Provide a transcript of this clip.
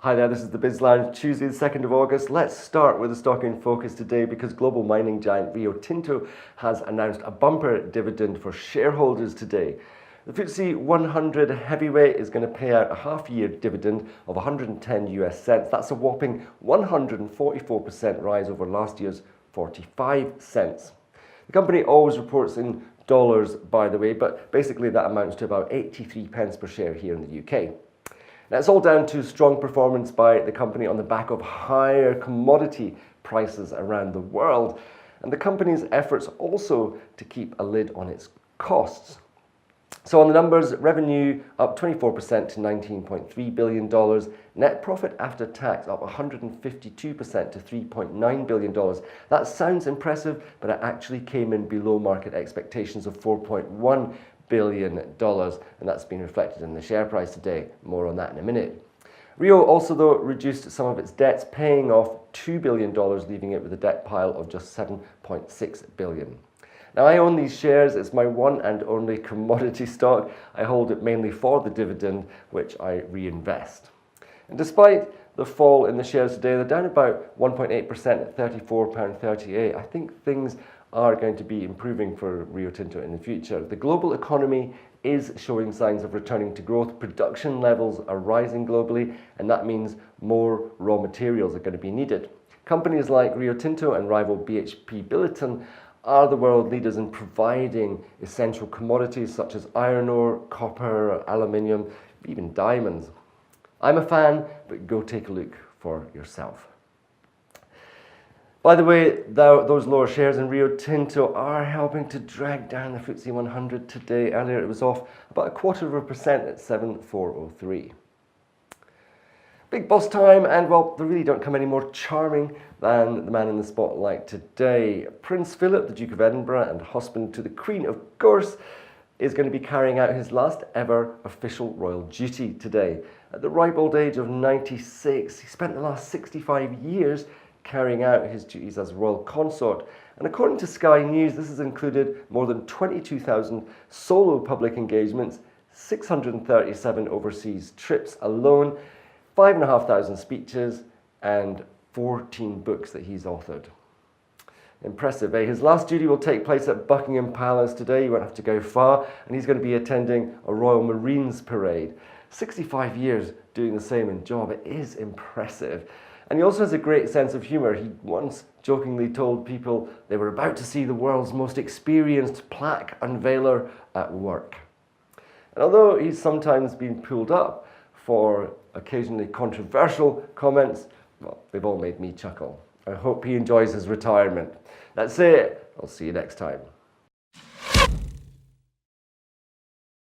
Hi there, this is the Biz Lounge, Tuesday the 2nd of August. Let's start with the stock in focus today because global mining giant Rio Tinto has announced a bumper dividend for shareholders today. The FTSE 100 heavyweight is going to pay out a half-year dividend of 110 US cents. That's a whopping 144% rise over last year's 45 cents. The company always reports in dollars, by the way, but basically that amounts to about 83 pence per share here in the UK. Now, it's all down to strong performance by the company on the back of higher commodity prices around the world, and the company's efforts also to keep a lid on its costs. So on the numbers, revenue up 24% to $19.3 billion, net profit after tax up 152% to $3.9 billion. That sounds impressive, but it actually came in below market expectations of $4.1 billion, and that's been reflected in the share price today. More on that in a minute. Rio also, though, reduced some of its debts, paying off $2 billion, leaving it with a debt pile of just $7.6 billion. Now, I own these shares. It's my one and only commodity stock. I hold it mainly for the dividend, which I reinvest. And despite the fall in the shares today, they're down about 1.8% at £34.38. I think things are going to be improving for Rio Tinto in the future. The global economy is showing signs of returning to growth. Production levels are rising globally, and that means more raw materials are going to be needed. Companies like Rio Tinto and rival BHP Billiton are the world leaders in providing essential commodities such as iron ore, copper, aluminium, even diamonds. I'm a fan, but go take a look for yourself. By the way, those lower shares in Rio Tinto are helping to drag down the FTSE 100 today. Earlier it was off about 0.25% at 7,403. Big boss time, and well, they really don't come any more charming than the man in the spotlight today. Prince Philip, the Duke of Edinburgh and husband to the Queen, of course, is going to be carrying out his last ever official royal duty today. At the ripe old age of 96, he spent the last 65 years carrying out his duties as royal consort. And according to Sky News, this has included more than 22,000 solo public engagements, 637 overseas trips alone, 5,500 speeches, and 14 books that he's authored. Impressive, eh? His last duty will take place at Buckingham Palace today. You won't have to go far, and he's going to be attending a Royal Marines parade. 65 years doing the same job. It is impressive. And he also has a great sense of humour. He once jokingly told people they were about to see the world's most experienced plaque unveiler at work. And although he's sometimes been pulled up for occasionally controversial comments, well, they've all made me chuckle. I hope he enjoys his retirement. That's it. I'll see you next time.